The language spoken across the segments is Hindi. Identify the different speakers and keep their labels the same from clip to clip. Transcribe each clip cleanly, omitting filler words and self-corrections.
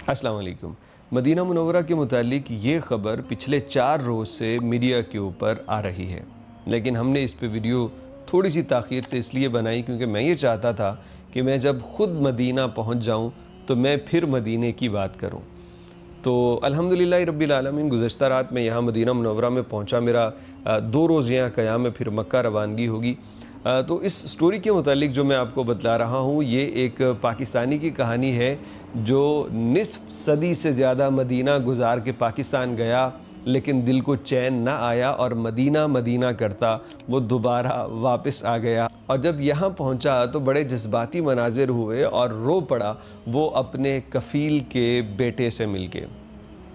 Speaker 1: अस्सलाम वालेकुम। मदीना मुनव्वरा के मुतालिक ये ख़बर पिछले 4 रोज़ से मीडिया के ऊपर आ रही है, लेकिन हमने इस पे वीडियो थोड़ी सी ताख़ीर से इसलिए बनाई क्योंकि मैं ये चाहता था कि मैं जब ख़ुद मदीना पहुँच जाऊँ तो मैं फिर मदीने की बात करूँ। तो अल्हम्दुलिल्लाह रब्बिल आलमीन गुज़श्ता रात में यहाँ मदीना मुनव्वरा में पहुँचा। मेरा 2 रोज़ यहाँ क़याम है, फिर मक्का रवानगी होगी। तो इस स्टोरी के मुतालिक जो मैं आपको बतला रहा हूँ, ये एक पाकिस्तानी की कहानी है जो निस्फ़ सदी से ज़्यादा मदीना गुज़ार के पाकिस्तान गया, लेकिन दिल को चैन ना आया और मदीना मदीना करता वो दोबारा वापस आ गया। और जब यहाँ पहुँचा तो बड़े जज्बाती मनाज़िर हुए और रो पड़ा वो अपने कफ़ील के बेटे से मिलके।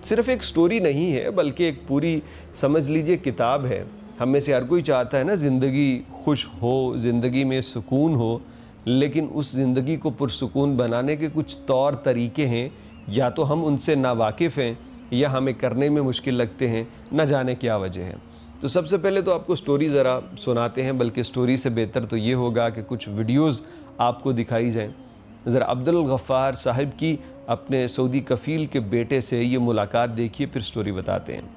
Speaker 1: सिर्फ़ एक स्टोरी नहीं है बल्कि एक पूरी समझ लीजिए किताब है। हम में से हर कोई चाहता है ना ज़िंदगी खुश हो, ज़िंदगी में सुकून हो, लेकिन उस ज़िंदगी को पुरसुकून बनाने के कुछ तौर तरीके हैं, या तो हम उनसे नावाकिफ़ हैं या हमें करने में मुश्किल लगते हैं, न जाने क्या वजह है। तो सबसे पहले तो आपको स्टोरी ज़रा सुनाते हैं, बल्कि स्टोरी से बेहतर तो ये होगा कि कुछ वीडियोज़ आपको दिखाई जाएँ। ज़रा अब्दुल गफ़्फ़ार साहिब की अपने सऊदी कफ़ील के बेटे से ये मुलाकात देखिए, फिर स्टोरी बताते हैं।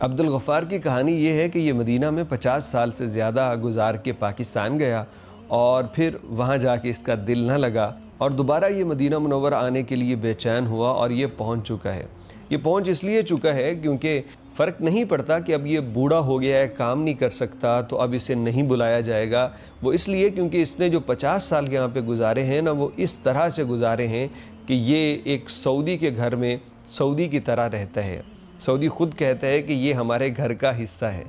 Speaker 1: अब्दुल गफ़्फ़ार की कहानी ये है कि ये मदीना में 50 साल से ज़्यादा गुज़ार के पाकिस्तान गया और फिर वहाँ जाके इसका दिल न लगा और दोबारा ये मदीना मुनव्वरा आने के लिए बेचैन हुआ और ये पहुँच चुका है। ये पहुँच इसलिए चुका है क्योंकि फ़र्क नहीं पड़ता कि अब ये बूढ़ा हो गया है, काम नहीं कर सकता, तो अब इसे नहीं बुलाया जाएगा। वो इसलिए क्योंकि इसने जो 50 साल यहाँ पे गुजारे हैं ना, वो इस तरह से गुजारे हैं कि ये एक सऊदी के घर में सऊदी की तरह रहता है। सऊदी ख़ुद कहता है कि ये हमारे घर का हिस्सा है।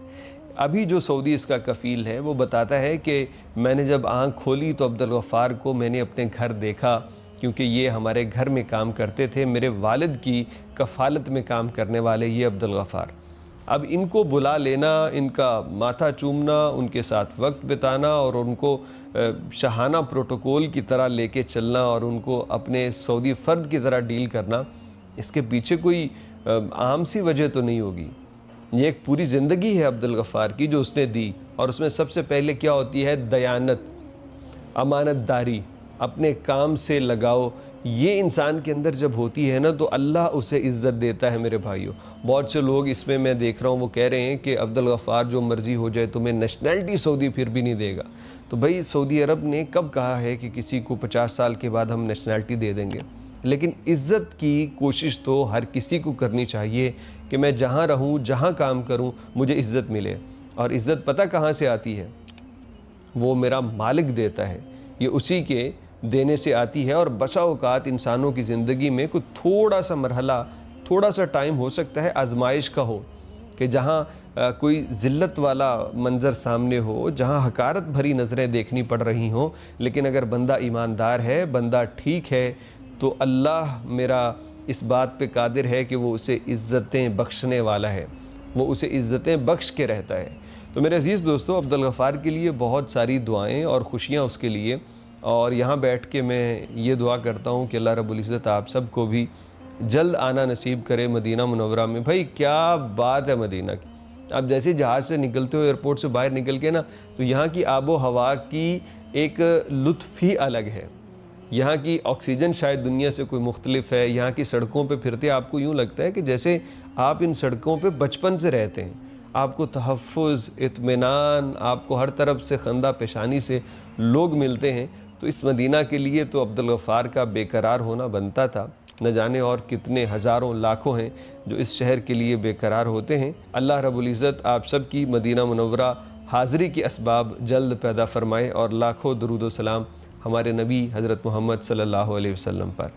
Speaker 1: अभी जो सऊदी इसका कफ़ील है वो बताता है कि मैंने जब आँख खोली तो अब्दुल गफ़्फ़ार को मैंने अपने घर देखा, क्योंकि ये हमारे घर में काम करते थे, मेरे वालिद की कफ़ालत में काम करने वाले ये अब्दुल गफ़्फ़ार। अब इनको बुला लेना, इनका माथा चूमना, उनके साथ वक्त बिताना और उनको शाहाना प्रोटोकॉल की तरह लेके चलना और उनको अपने सऊदी फ़र्द की तरह डील करना, इसके पीछे कोई आम सी वजह तो नहीं होगी। ये एक पूरी ज़िंदगी है अब्दुल गफ़्फ़ार की जो उसने दी, और उसमें सबसे पहले क्या होती है? दयानत, अमानतदारी, अपने काम से लगाओ। ये इंसान के अंदर जब होती है ना तो अल्लाह उसे इज़्ज़त देता है। मेरे भाइयों, बहुत से लोग इसमें मैं देख रहा हूँ वो कह रहे हैं कि अब्दुल गफ़्फ़ार जो मर्ज़ी हो जाए, तुम्हें नेशनैलिटी सऊदी फिर भी नहीं देगा। तो भाई, सऊदी अरब ने कब कहा है कि किसी को 50 साल के बाद हम नेशनैलिटी दे देंगे? लेकिन इज़्ज़त की कोशिश तो हर किसी को करनी चाहिए कि मैं जहाँ रहूँ, जहाँ काम करूँ, मुझे इज़्ज़त मिले। और इज़्ज़त पता कहाँ से आती है? वो मेरा मालिक देता है, ये उसी के देने से आती है। और बसा औक़ात इंसानों की ज़िंदगी में कोई थोड़ा सा मरहला, थोड़ा सा टाइम हो सकता है आजमाइश का हो, कि जहाँ कोई ज़िल्लत वाला मंज़र सामने हो, जहाँ हकारत भरी नज़रें देखनी पड़ रही हों, लेकिन अगर बंदा ईमानदार है, बंदा ठीक है, तो अल्लाह मेरा इस बात पे कादिर है कि वो उसे इज़्ज़तें बख्शने वाला है, वो उसे इज़्ज़तें बख्श के रहता है। तो मेरे अज़ीज़ दोस्तों, अब्दुल गफ़्फ़ार के लिए बहुत सारी दुआएं और खुशियाँ उसके लिए। और यहाँ बैठ के मैं ये दुआ करता हूँ कि अल्लाह रब्बुल इज़्ज़त आप सबको भी जल्द आना नसीब करे मदीना मुनव्वरा में। भाई, क्या बात है मदीना की। आप जैसे जहाज़ से निकलते हो, एयरपोर्ट से बाहर निकल के ना, तो यहाँ की आबो हवा की एक लुत्फ़ ही अलग है। यहाँ की ऑक्सीजन शायद दुनिया से कोई मुख्तलिफ है। यहाँ की सड़कों पे फिरते आपको यूँ लगता है कि जैसे आप इन सड़कों पे बचपन से रहते हैं। आपको तहफ़्फ़ुज़, इत्मीनान, आपको हर तरफ से खंदा पेशानी से लोग मिलते हैं। तो इस मदीना के लिए तो अब्दुल गफ़्फ़ार का बेकरार होना बनता था। न जाने और कितने हज़ारों लाखों हैं जो इस शहर के लिए बेकरार होते हैं। अल्लाह रब्बुल इज़्ज़त आप सब की मदीना मुनव्वरा हाज़िरी के असबाब जल्द पैदा फ़रमाए, और लाखों दरूद व सलाम हमारे नबी हज़रत मोहम्मद सल्लल्लाहु अलैहि वसल्लम पर।